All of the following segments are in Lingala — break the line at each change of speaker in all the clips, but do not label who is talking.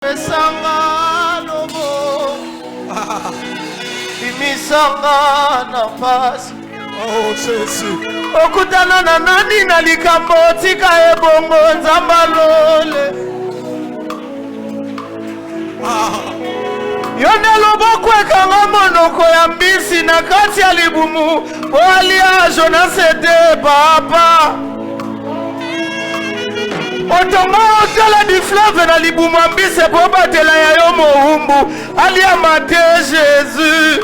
Pesanga lobo Bimisanga na pasi.
Oh Jésus.
Okutana na nani na likambo tika ebongo nzamba lole. Yone loboko ekanga monoko ya mbisi na kati ya libumu. Oalia Jonas ete papa. Otonga otala di fleuve na libumu ambise po batela ya yo mohumbu. Alia mate Jésus.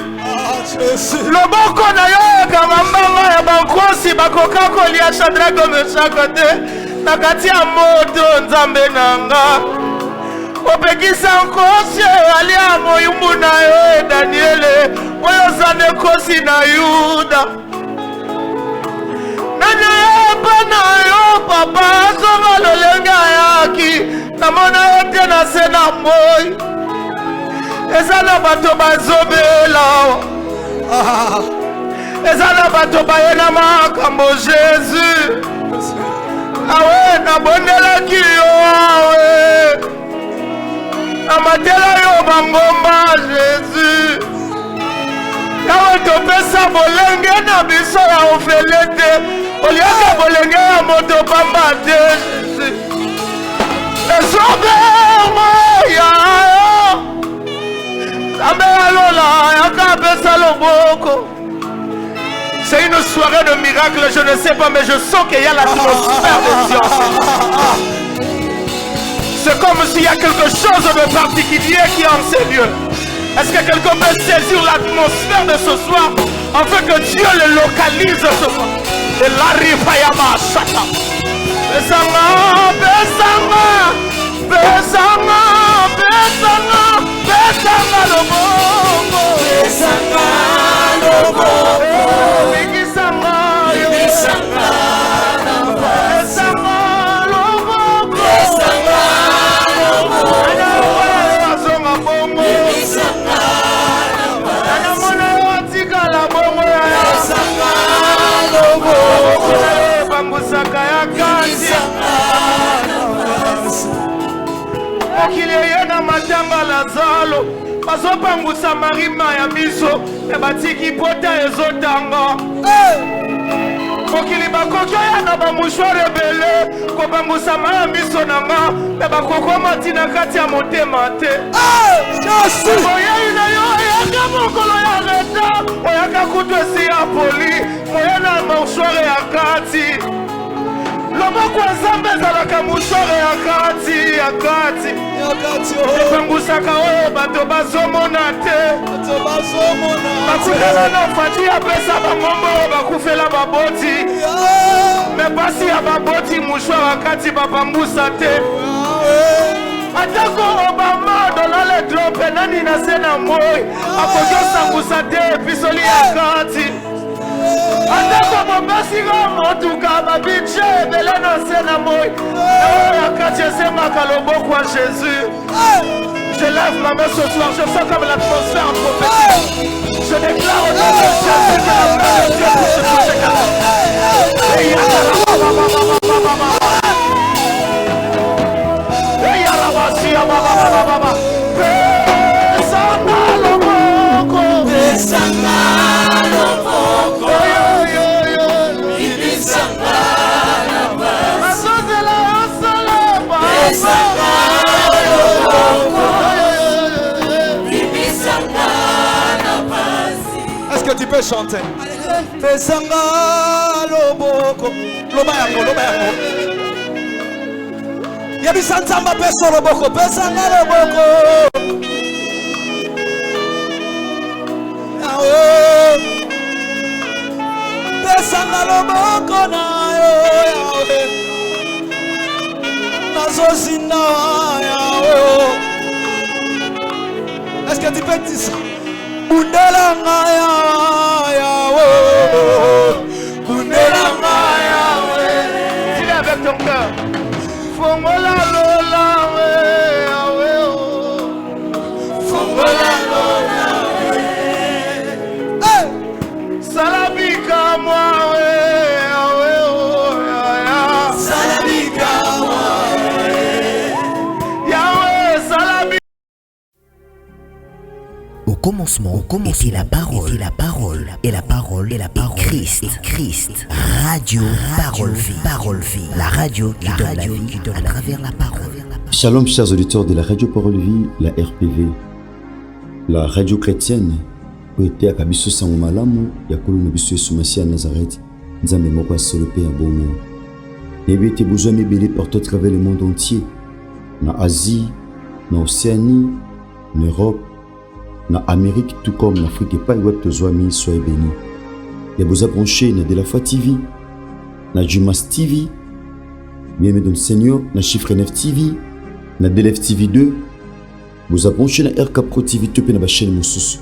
Loboko na yo ekanga mbanga ya bankosi bakoka kolia Shadraka Meshaka te na kati ya moto nzambe nanga. Opekisa nkosi alia moyumbu na yo Daniele oyo zane kosi na Yuda. Nanya yopa na yo papa zonga lolenga yaki namona yo te na sena moi. Ezana bato bazobela ezana bato bayena makambo Jésus. Awe nabondelaki yo awe namatela yo bangomba Jésus. Yawe topesa bolenge na biso ya ofele te oliaka bolenge ya moto pamba te Jésus. Esobengo ya yo Ambe alola yaka pesa loboko. C'est une soirée de miracle, je ne sais pas, mais je sens qu'il y a l'atmosphère de Dieu. C'est comme s'il y a quelque chose de particulier qui est en ces lieux. Est-ce que quelqu'un peut saisir l'atmosphère de ce soir afin que Dieu le localise ce soir? Et l'arrive à Yamashaka. Besanga, besanga, besanga, besanga, besanga loboko.
Besanga loboko.
Okileyena matanga Lazalo bazopangusa marima ya miso ebatiki pota ezotanga. Okili bakoki oyana bamushware ebele kopangusa maya miso nanga ebakokoma tina kati ya motema te. Oyei na yo oyaka mokolo ya reta oyaka kutu esi ya poli moyena mushware ya kati. Loboko nzambe ezalaka mushware ya kati epangusaka oyo bato bazomona te. Bakutana na fati apesa bangombo oyo bakufela baboti me pasi ya baboti mushware ya kati bapambusa te. Atako Obama dolale drope nani na sena moi akoki osangusa te episoli ya kati. Atako bombasika motuka babidje ebele na sena moi ya kati esemaka loboko ya Jésus. Je lève ma main ce soir, je sens comme l'atmosphère prophétique. Je déclare au nom de Jésus que la main de Dieu touche ce
Est-ce que tu peux chanter? Pesanga loboko. Loba yango. Yabisa nzamba peso loboko. Pesanga loboko. Yawe. Pesanga loboko na yo yawe. Nazozinda yawe. Est-ce que tu peux dire ça? Bundelanga yawe. Bundelanga yawe.
Dis-le avec ton cœur. Fongola lola yawe. Fongola lola yawe. Salabika moi yawe. Salabika moi yawe.
commencement était la parole, et la parole est Christ. Radio Parole Vie, la radio qui donne la vie à travers la parole.
Shalom chers auditeurs de la radio Parole Vie, la RPV, la radio chrétienne. Poete akabiso sango malamu ya kolo na biso Yesu Masia Nazareth, nzambe moko asolope ya bomo. Nebe ete besoin mebele partout à travers le monde entier, na Asie, na Océanie, na Europe, na Amérique, tout comme l'Afrique et pas le web tozoami, soyez bénis. Les beaux branchés na de la foi TV, na Jumas TV, bien-aimé dans le Seigneur, na Chiffre 9 TV, na DLF TV 2, vous branchés na RK Pro TV, tout na ba chaîne mosusu.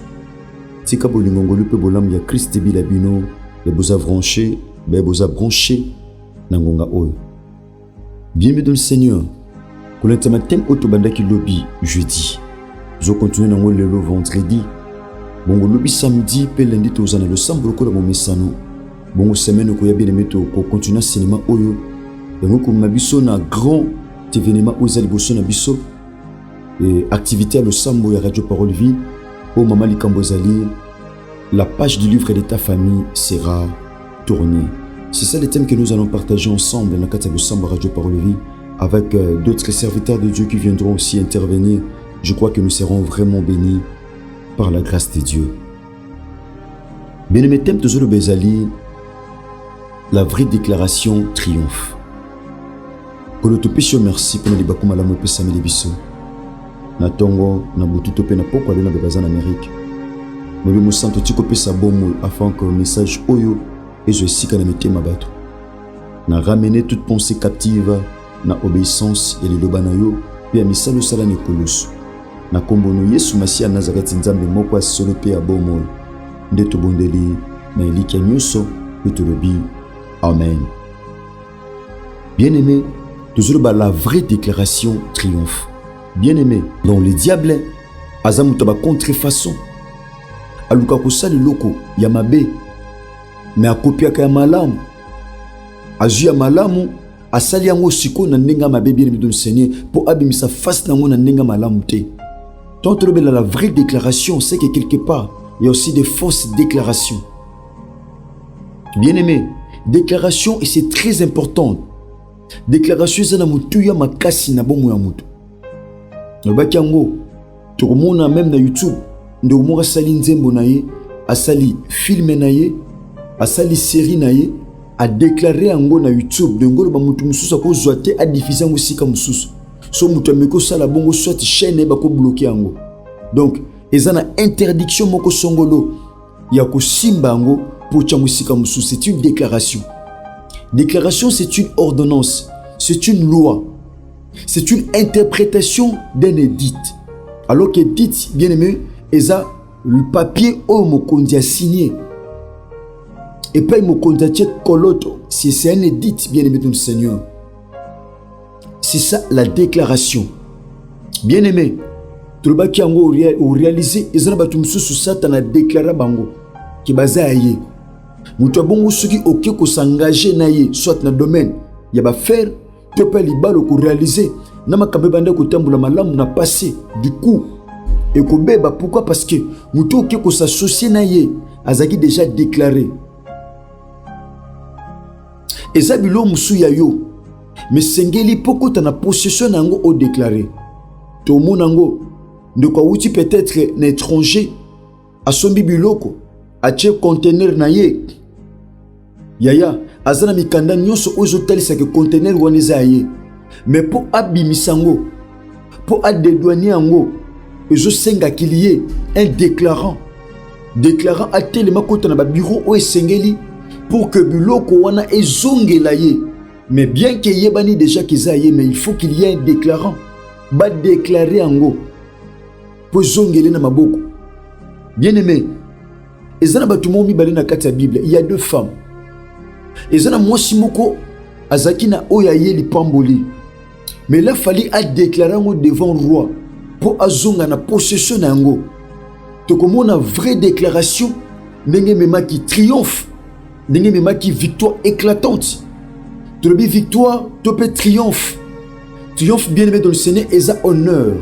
Tika bolingongo lupe bolam ya Christ de Bilabino, les beaux branchés, les beaux branchés, na ngonga oyo. Bien-aimé dans le Seigneur, pour l'intamatem autobandaki lobby jeudi. Nous continuons le vendredi. Bongo lobby samedi, pe lundi tozana le sambo ko la bomesano. Bongo semaine ko ya bien aimé to ko continuer cinéma oyo. Bongo ko mabiso na grand événement ozali boso na biso. Et activité à le sambo ya Radio Parole Vie. Au Mama Likambozali, la page du livre de ta famille sera tournée. C'est ça le thème que nous allons partager ensemble dans le cadre de Sambo Radio Parole Vie avec d'autres serviteurs de Dieu qui viendront aussi intervenir. Je crois que nous serons vraiment bénis par la grâce de Dieu. Bien-aimé thème de Zolo Bezali, la vraie déclaration triomphe. Pour le topécho merci pour les bakuma la mope samedi biso. Na tongo na bututo pe na poko alona bebaza en Amérique. Molo musanto tiko pe sa bomo afin que message oyo et je sika na metema bato. Na ramener toute pensée captive na obéissance et le lobanayo pe a misalo sala ne kolosu. Na kombono Yesu Masia Nazareth nzambe moko asolo pe a bomo. Ndeto bondeli na eliki nyoso utolobi. Amen. Bien-aimé, toujours la vraie déclaration triomphe. Bien-aimé, donc le diable azamutaba contrefaçon aluka kosali loko ya mabe mais akopiaka ya malamu azu ya malamu asali yango siko na ndenga mabe bien-aimé dans le Seigneur pour abimisa face nango na ndenga malamu te. Tant la vraie déclaration c'est que quelque part il y a aussi des fausses déclarations. Bien-aimé, déclaration et c'est très important. Déclaration c'est na mutu ya makasi na bomo ya mutu. Nobaki yango tokomona même na YouTube ndeko moko asali nzembo na ye asali film na ye asali série na ye a déclaré yango na YouTube de ngolo ba mutu mususu akozwa te a diffuser yango sika mususu so mutu ameko sala bongo soit chaîne ba ko bloquer yango. Donc ezana interdiction moko songolo ya ko simba yango pour tchango sika mususu. C'est une déclaration. Déclaration c'est une ordonnance, c'est une loi. C'est une interprétation d'un édit. Alors qu'édit, bien aimé, c'est le papier où Mokondi a signé. Et pas Mokondi a dit Koloto. C'est un édit, bien aimé de notre Seigneur. C'est ça la déclaration. Bien aimé, tout le monde qui a réalisé, ils ont battu sous ça, tu as déclaré bango. Qui est basé à yé. Moutou bongo ceux qui ont s'engager na yé, soit dans le domaine, il y a faire. Tu peux libalo ko réaliser na makambe bande ko tambola malamu na passé du coup et ko beba pourquoi parce que muto ke ko s'associer na ye azaki déjà déclaré ezabilo musu ya yo mais sengeli poko ta na possession nango o déclaré to monango ndeko wuti peut-être na étranger a sombi biloko a che conteneur na ye yaya azana mikanda nyonso ozo talisa ke conteneur waneza ye mais pour abimisango pour adédouaner yango ezo senga kilié un déclarant a tellement kota na ba bureau o esengeli pour que biloko wana ezongela ye mais bien que yebani déjà kiza ye mais il faut qu'il y ait un déclarant ba déclarer yango pour zongela na maboko. Bien aimé, ezana batumo mi balena kati ya Bible, il y a deux femmes. Ezana mwasi moko azaki na oyaye lipamboli. Mais là fallait a déclarer ngo devant le roi pour azonga na possession na ngo. Tokomona vraie déclaration ndenge mema qui triomphe, ndenge mema qui victoire éclatante. Tolobi victoire, topé triomphe. Triomphe bien aimé dans le Seigneur eza honneur.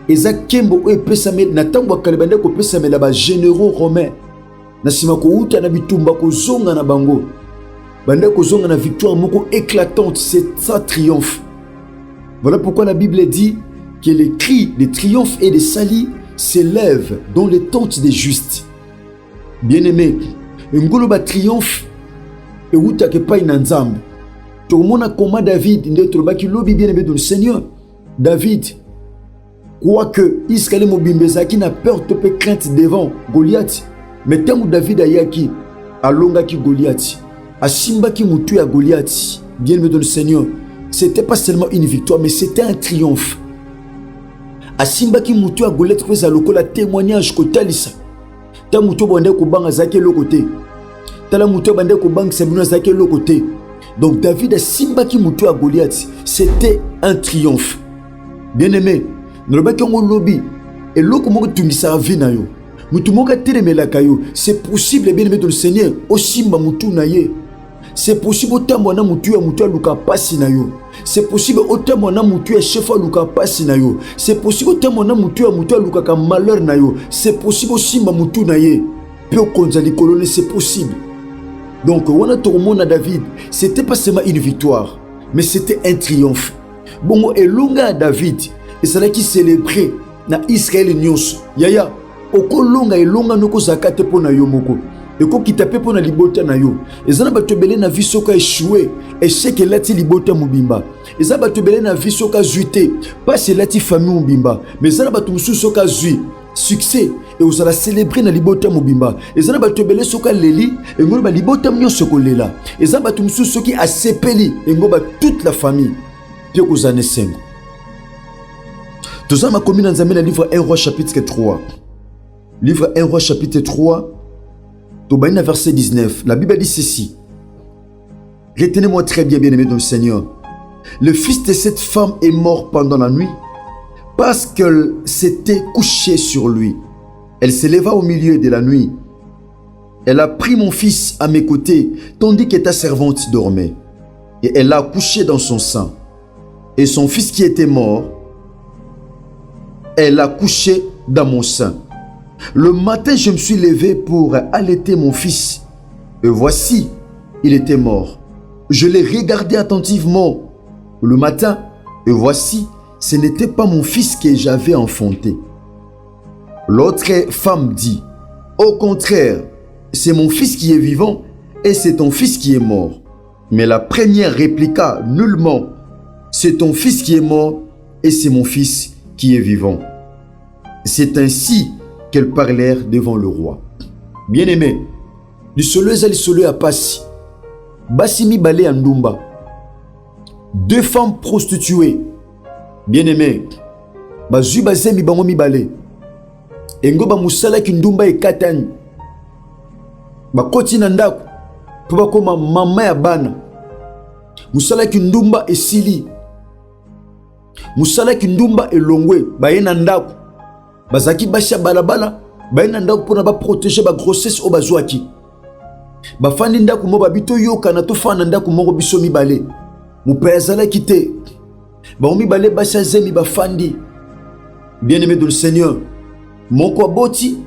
eza kembo oyo epesame na ntango bakale bande kopesamela bagénéraux romains na nsima kouta na bitumba kozonga na bango bande kozonga na victoire moko éclatante, c'est ça triomphe. Voilà pourquoi la Bible dit que les cris de triomphe et de salut s'élèvent dans les tentes des justes. Bien-aimé, ngolo ba triomphe et outa ke pa inanzambe. Tout le monde a comment David ndetro ba ki lobi bien-aimé dans le Seigneur. David, quoique Israël mobimbezaki na peur topé crainte devant Goliath, mais tant que David ayaki alongaki Goliath, asimbaki mutu ya Goliath, bien-aimé dans le Seigneur, c'était pas seulement une victoire, mais c'était un triomphe. Asimbaki mutu ya Goliath kweza lokola témoignage kotalisa. Ta mutu bande ko banga zake lokote. Tala mutu bande ko banga sabino zake lokote. Donc David asimbaki mutu ya Goliath, c'était un triomphe. Bien-aimé, nolobaki ngo lobi et loko moko tungisa vie na yo. Mutu moko telemelaka yo, c'est possible bien-aimé dans le Seigneur, osimba mutu na ye. C'est possible autant na mutu ya luka pasi na yo. C'est possible autant na mutu ya chef luka pasi na yo. C'est possible autant na mutu ya luka ka malheur na yo. C'est possible osimba mutu na ye. Pio konza likolo, c'est possible. Donc wana tokomona David, c'était pas seulement une victoire, mais c'était un triomphe. Bongo elonga David, et c'est là qui célébrait na Israël nyonso. Yaya, okolonga elonga noko zakate pona yo moko. Eko kitape pona libota na yo. Ezana batobele na visoka échoué, échec lati libota mubimba. Ezana batobele na visoka zuité, pas lati famille mubimba, mais ezana batumusu soka zui. Succès et vous allez célébrer na libota mobimba. Ezana batobele soka leli, engolo ba libota mnyo sokolela. Ezana batumsu soki asepeli, engolo ba toute la famille. Pio kozane sengo. Tozama komi na nzambe na livre 1 roi chapitre 3. Livre 1 roi chapitre 3. Tobaina verset 19. La Bible dit ceci. Retenez-moi très bien, bien-aimé dans le Seigneur. Le fils de cette femme est mort pendant la nuit parce qu'elle s'était couchée sur lui. Elle se leva au milieu de la nuit. Elle a pris mon fils à mes côtés, tandis que ta servante dormait. Et elle l'a couché dans son sein. Et son fils qui était mort, elle l'a couché dans mon sein. Le matin, je me suis levé pour allaiter mon fils. Et voici, il était mort. Je l'ai regardé attentivement le matin. Et voici, ce n'était pas mon fils que j'avais enfanté. L'autre femme dit, au contraire, c'est mon fils qui est vivant et c'est ton fils qui est mort. Mais la première répliqua nullement, c'est ton fils qui est mort et c'est mon fils qui est vivant. C'est ainsi qu'elles parlèrent devant le roi. Bien-aimé, l'isolo à Passi, Bassimi Balé Andumba, deux femmes prostituées. Bien-aimé, Bazu Bazemi Bangomi Balé, Engo ba musala kindumba e katani, Bakoti Nandaku, Puba koma mama ya bana, musala kindumba e sili, musala kindumba e longwe, baye nandaku, bazaki basha balabala, baye nandaku pona ba protéger ba grossesse o bazwaki. Bafandi ndaku mo babito yoka na tofana ndaku moko biso mibale. Mupezala kite. Ba mibale basha zemi bafandi. Bien-aimé dans le Seigneur, moko aboti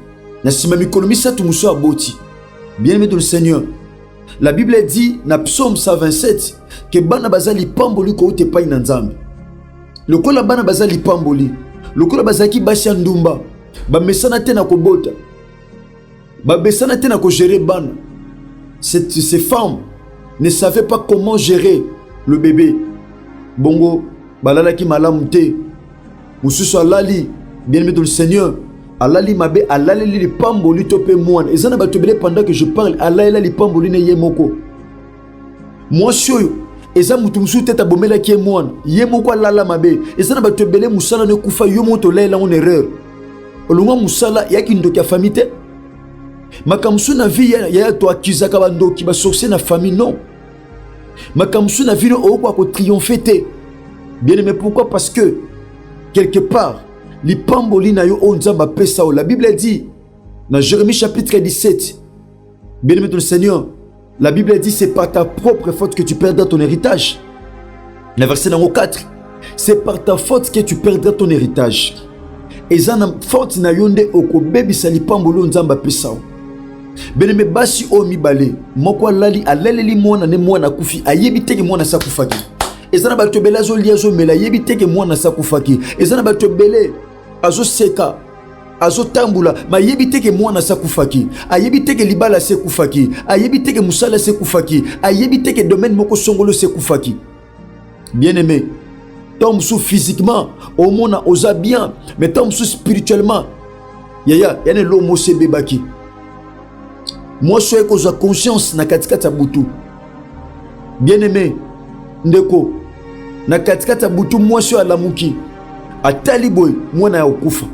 na sima mikolo misatu muso aboti. Bien-aimé dans le Seigneur, la Bible dit na Psaume 127 que bana bazali pamboli ko te pai na Nzambe. Lokola bana bazali pamboli, lokola bazaki basha ndumba, ba mesana te na kobota. Ba besana te na ko gérer bana. Ces femmes ne savaient pas comment gérer le bébé. Bongo, balalaki malamute. Mususu alali, bien-aimé dans le Seigneur. Alali mabe, alali li pamboli tope moine. Ezana batobele pendant que je parle, alali li pamboli ne yemoko. Moi shoyo, eza mutumsu teta bomela ki moine. Yemoko alala mabe. Ezana batobele musala ne kufa yomoto la en erreur. Olunga musala yaki ndoki ya famille. Makamsu na vie ya to akizaka bandoki ba sorcier na famille non. Makamsu na vie o ko triompher te. Bien-aimé, pourquoi? Parce que quelque part li pamboli na yo onzamba pesa o. La Bible dit dans Jérémie chapitre 17, bien-aimé dans le Seigneur, la Bible dit c'est par ta propre faute que tu perdras ton héritage. Le verset numéro 4, c'est par ta faute que tu perdras ton héritage. ezana forte na yonde okobebisa lipambolo nzamba pesa. Bien-aimé basi o mibale moko aleleli mwana ne mwana kufi ayebi teke mwana sakufaki. Ezana bato bela zo liazo mela yebi teke mwana sakufaki. Ezana bato bele azo seka azo tambula ma yebi teke mwana sakufaki. Ayebi teke libala sekufaki. Ayebi teke musala sekufaki. Ayebi teke domaine moko songolo sekufaki. Bien-aimé, tombe sous physiquement au monde osa bien, mais tombe sous spirituellement. Yane lomo sebebaki. Moi je suis que conscience na katikata butu. Bien-aimé, ndeko na katikata butu moi je suis alamuki. Atali boy moi na okufa.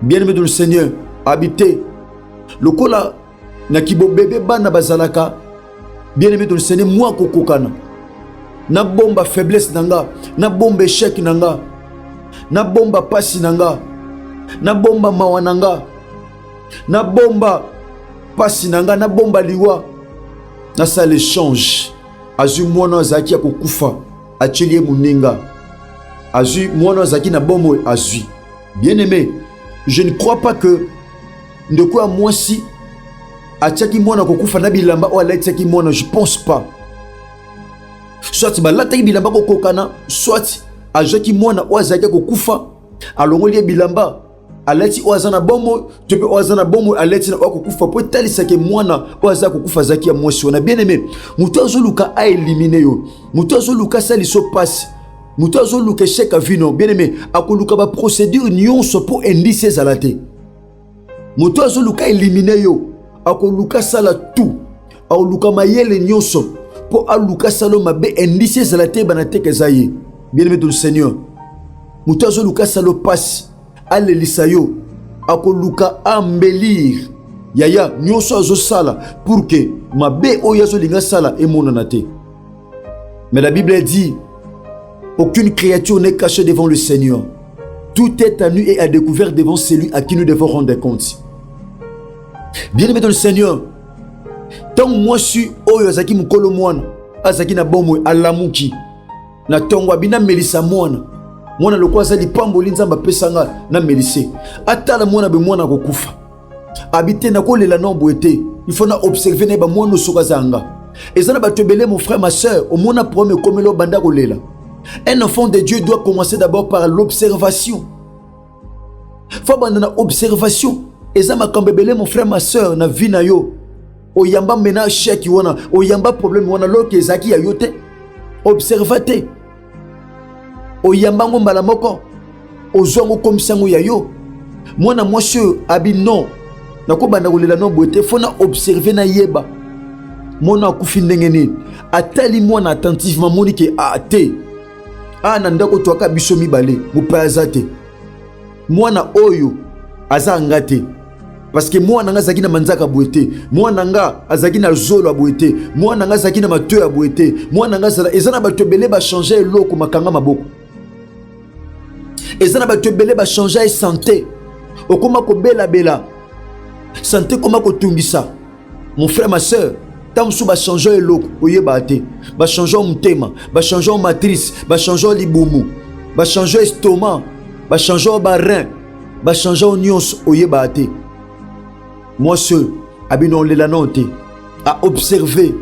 Bien-aimé dans le Seigneur, habité lokola na kibo bébé bana bazalaka. Bien-aimé dans le Seigneur, moi kokokana. Na bomba faiblesse nanga, na bomba échec nanga, na bomba pasi nanga, na bomba mawananga, na bomba pasi nanga, na bomba liwa. Na ça l'échange. Azu mwana zaki ya kukufa, achelie muninga. Azu mwana zaki na bombo azu. Bien-aimé, je ne crois pas que de quoi moi si achaki mwana kukufa na bilamba ou aletsaki mwana, je pense pas. Soit balataki bilamba kokokana, soit ajaki mwana oazaki kokufa alongoli bilamba aleti oazana bomo tepe oazana bomo aleti na kokufa po talisake mwana oazaki kokufa zaki ya mwasi wana. Bien aimé, mutu azoluka a éliminer yo, mutu azoluka saliso passe, mutu azoluka échec à vino. Bien aimé, akoluka ba procédure nyonso po indice ezalate. Mutu azoluka éliminer yo, akoluka sala tout, akoluka mayele nyonso pour aluka salo mabe indice zalate banate kezaye. Bien-aimé dans le Seigneur, mutazo luka salo passe alelisa yo akoluka embellir yaya nyonso azo sala pour que mabe oyazo linga sala emonanate. Mais la Bible dit aucune créature n'est cachée devant le Seigneur. Tout est à nu et à découvert devant celui à qui nous devons rendre compte. Bien-aimé dans le Seigneur, tant moi suis oyo azaki mukolo mwana azaki na bomo alamuki na tongo abina melisa mwana lokwa zali pambo linzamba pesanga na melise atala mwana be mwana kokufa habité na kolela nombo ete il faut na observer na ba mwana soka zanga ezana batebele mon frère ma sœur au mona problème comme lo banda kolela. Un enfant de Dieu doit commencer d'abord par l'observation. Faut banda observation ezama kambebele mon frère ma sœur na vie na yo. Oyamba mena cheki wana, oyamba problème wana loke zaki ya yote. Observate. Oyamba ngombala moko. Ozongo komisango ya yo. Mwana mwashe abi non. Nako banda kolela non boete fona observer na yeba. Mona akufi ndenge nini. Atali mwana attentivement moni ke ate. Na ndako toaka biso mibale mupazate. Mwana oyo aza ngate. Parce que moi nanga zaki na manzaka boete, moi nanga azaki na zolo boete, moi nanga zaki na mateu ya boete, moi nanga zala ezana batobele ba changer loko makanga maboko. Ezana batobele ba changer santé. Okoma ko bela santé koma ko tungisa. Mon frère ma sœur, tant sou ba changer loko oyeba te, ba changer mutema, ba changer matrice, ba changer libumu, ba changer estomac, ba changer ba rein, ba changer nyonso oyeba te. Moi, ce abinon la note a observé.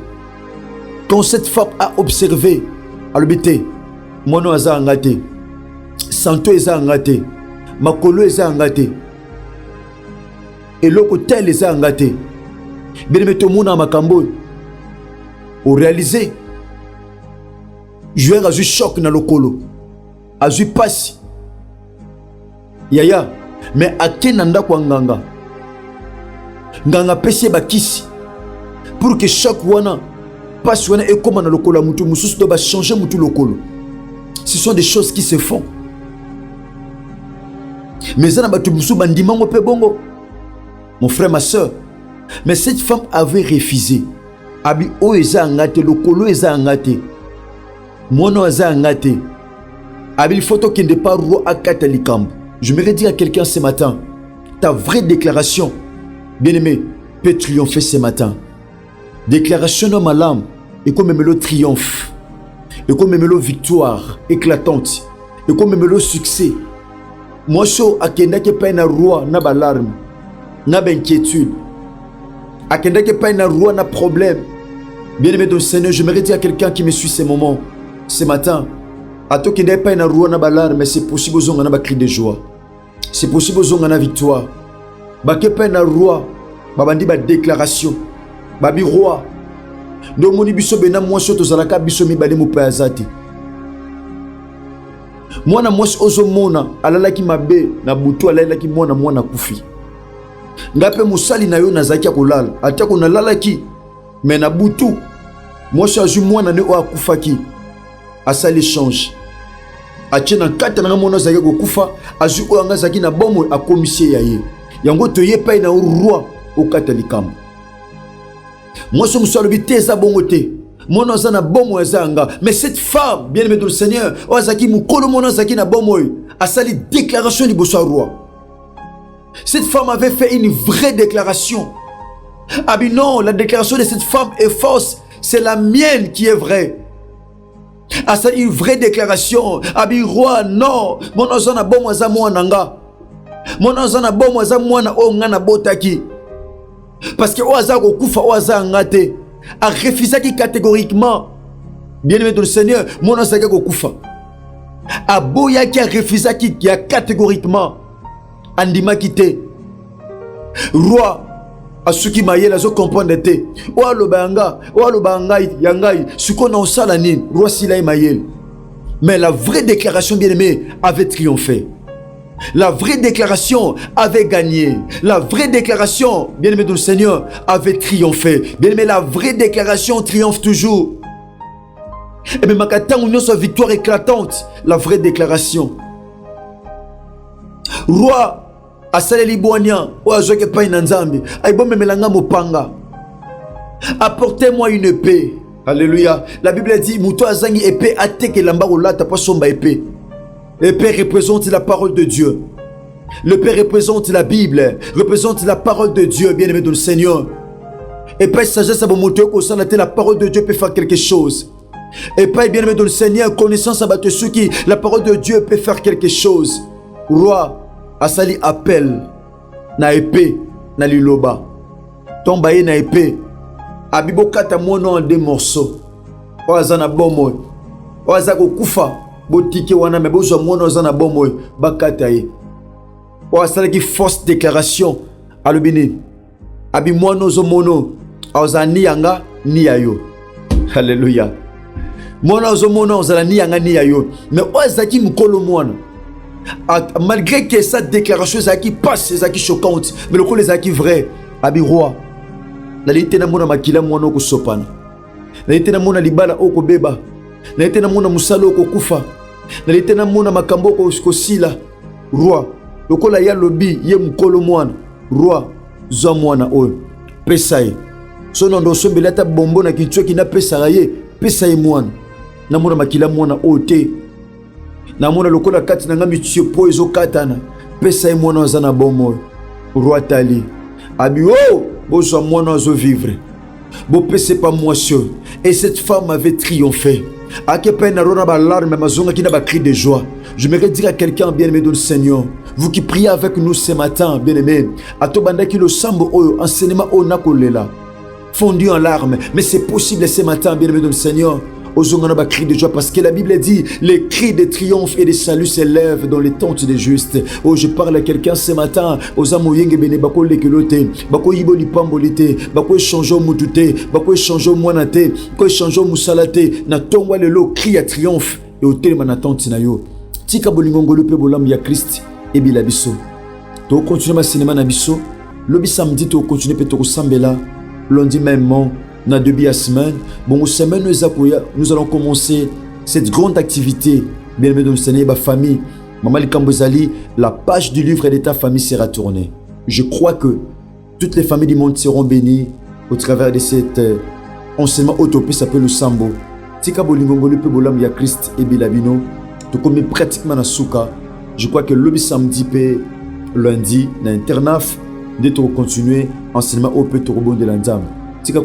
Quand cette femme a observé, à l'obité, mon nom a engagé, santo est engagé, makolo est engagé, et l'autre tel est engagé. Bien mais tout le monde a makambo. Au réalisé, joueur a eu choc dans le colo, a eu passe. Yaya, mais à qui nanda kwa nganga? Nganga pesi bakisi pour que chaque wana passe wana et comme na lokolo mutu mususu doit changer mutu lokolo. Ce sont des choses qui se font. Mais ça na batu musu bandimango pe bongo. Mon frère ma sœur, mais cette femme avait refusé. Abi o eza ngate lokolo eza ngate. Mono eza ngate. Abi photo qui ne pas ro akata likambo. Je me dire à quelqu'un ce matin, ta vraie déclaration bien-aimé, peut triompher ce matin. Déclaration de ma lame, et comme même le triomphe, et comme même le victoire éclatante, et comme même le succès. Moi, so akenda ke pa na roi na balarme, na inquiétude. Akenda ke pa na roi na problème. Bien-aimé dans le Seigneur, je j'aimerais dire à quelqu'un qui me suit ces moments, ce matin, à toi qui n'est pas na roi na balarme, mais c'est possible aux na ba cri de joie. C'est possible aux na victoire. Ba ke pa na roi, ba bandi ba déclaration. Ba bi roi. No moni biso bena moi so to zalaka biso mi bale mo pa azati. Mwana mwasi ozomona alalaki mabe na butu alalaki mwana kufi. Ngape musali na yo nazaki akolala atia ko nalalaki mais na butu mwasi azu mwana ne o akufaki asali change atie na kata na mwana zaki kokufa azu o anga zaki na bomo akomisie ya ye yango toye pa na roi o katalikam mwasi musalo biteza bongo te. Mon na bomo ezanga, mais cette femme, bien aimée dans le Seigneur, ozaki mukolo mon zaki na bomo a sali déclaration du bosso roi. Cette femme avait fait une vraie déclaration. Ah bien non, la déclaration de cette femme est fausse, c'est la mienne qui est vraie. Ah c'est une vraie déclaration. Ah bien roi non, mon na bomo za mwana nga. Mon na bomo za mwana o ngana botaki. Parce que oza ko kufa oza ngate. A refusé catégoriquement. Bien-aimé dans le Seigneur, mon enseignant Kokufa. A boya qui a refusé qui a catégoriquement. Andima quitté. Roi. A ceux qui maillent la zo comprendre te. O alobanga, yangai, ce qu'on a au salanin, roi Sila Mayel. Mais la vraie déclaration bien-aimé avait triomphé. La vraie déclaration avait gagné. La vraie déclaration, bien-aimé dans le Seigneur, avait triomphé. Bien-aimé, la vraie déclaration triomphe toujours. Et bien, makata union soit victoire éclatante. La vraie déclaration. Roi, asaleli boignan, o azoke pa inanzambi, aibome melanga mopanga. Apportez-moi une épée. Alléluia. La Bible dit, muto azangi épée ateke lamba olata pa somba épée. L'épée représente la parole de Dieu. L'épée représente la Bible, représente la parole de Dieu, bien-aimé dans le Seigneur. Épée sagesse à montrer que la parole de Dieu peut faire quelque chose. Épée bien-aimé dans le Seigneur, connaissance à Batsuki, la parole de Dieu peut faire quelque chose. Roi, asali appel, na épée, na liloba. Tombaye na épée, abibo kata mono en deux morceaux. Oazana bomo, oazako kufa. Botike wana me bozo mono zana bomo bakata ye. O asala ki fausse déclaration alobini. Abi mono zo mono ozani yanga ni yayo. Alléluia. Mono zo mono ozani yanga ni yayo. Mais o azaki mukolo mwana. Malgré que cette déclaration zaki passe zaki choquante, mais le col zaki vrai. Abi roi. Na lite na mona makila mono ko sopana. Na lite na mona libala oko beba. Na lite na mona musalo oko kufa. Na lite na mona makambo ko sila. Roi. Lokola ya lobi ye mukolo mwana. Roi. Zwa mwana oyo. Pesa ye. Sono ndo sombela ta bombo na kitcho ki na pesa ye. Pesa ye mwana. Na mona makila mwana ote. Na mona lokola kati na ngami tshio po ezo katana. Pesa ye mwana zana bomo. Roi tali. Abi oh, bozwa mwana zo vivre. Bo pese pas moi seul. Et cette femme avait triomphé. À quel point cri de joie. Je me dire à quelqu'un bien-aimé dans le Seigneur, vous qui priez avec nous ce matin, bien-aimé, à tout banda qui le sambo enseignement au nakolela, fondu en larmes, mais c'est possible ce matin, bien-aimé dans le Seigneur. Ozongana cri de joie parce que la Bible dit les cris de triomphe et de salut s'élèvent dans les tentes des justes. Oh, je parle à quelqu'un ce matin. Ozamoyenge bene bako lekelote, bako yiboli pambolite, bako changeau mutute, bako changeau moinate, bako changeau musalate, na tongwa lelo cri à triomphe et au telema na tente na yo. Tika bolingongolo pe bolam ya Christ et bilabiso. To continuer ma cinéma na biso. Lobi samedi to continuer pe to sambela. Lundi même na début de semaine, bon semaine nous allons commencer cette grande activité. Bien-aimé dans le Seigneur, ma famille, Maman Likambozali, la page du livre de ta famille sera tournée. Je crois que toutes les familles du monde seront bénies au travers de cet enseignement autopie s'appelle le Sambo. Tika bolingongolo pe bolam ya Christ et bilabino, to comme pratiquement na souka. Je crois que le samedi pe lundi na internaf de to continuer enseignement au pe to rebond de l'andam. Je me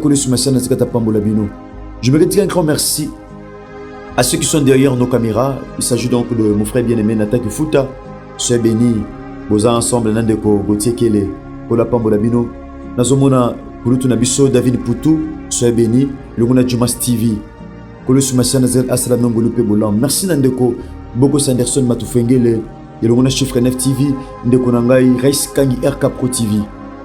dire un grand merci à ceux qui sont derrière nos caméras. Il s'agit donc de mon frère bien-aimé Nathan Kifuta, soyez bénis. Vous ensemble Nandeko Gauthier Kele pour la Pambola Bino. Nazomona Kulutu Nabiso David Poutou, soyez bénis. Le Mona Jumas TV. Kolo Sumasiana Zel Asala Nongolupe Bolam. Merci Nandeko Boko Sanderson Matufengele. Et le Mona Chiffre 9 TV. Ndeko Nangai Reis Kangi RK Pro TV.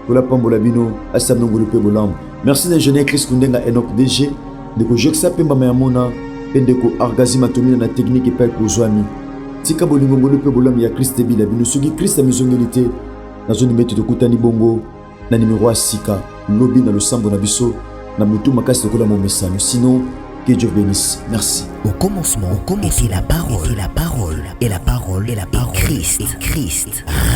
Pour la Pambola Bino Asala Nongolupe Bolam. Merci l'ingénieur Chris Kundenga Enoch DG. Ndeko Joksa Pemba Mayamona. Ndeko Argazi Matomina na technique et Pek Bouzouami. Tika bolingo ngolupe bolam ya Christ Bila bino soki Christ amizongelité na zone meto de kutani bongo na numéro sika lobi na losambo na biso na mutu makasi de kola mo message sinon que Dieu bénisse. Merci.
Au commencement était la parole et la parole Christ.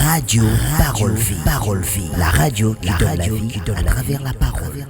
Radio Parole Vie. La radio qui donne la vie à travers la parole.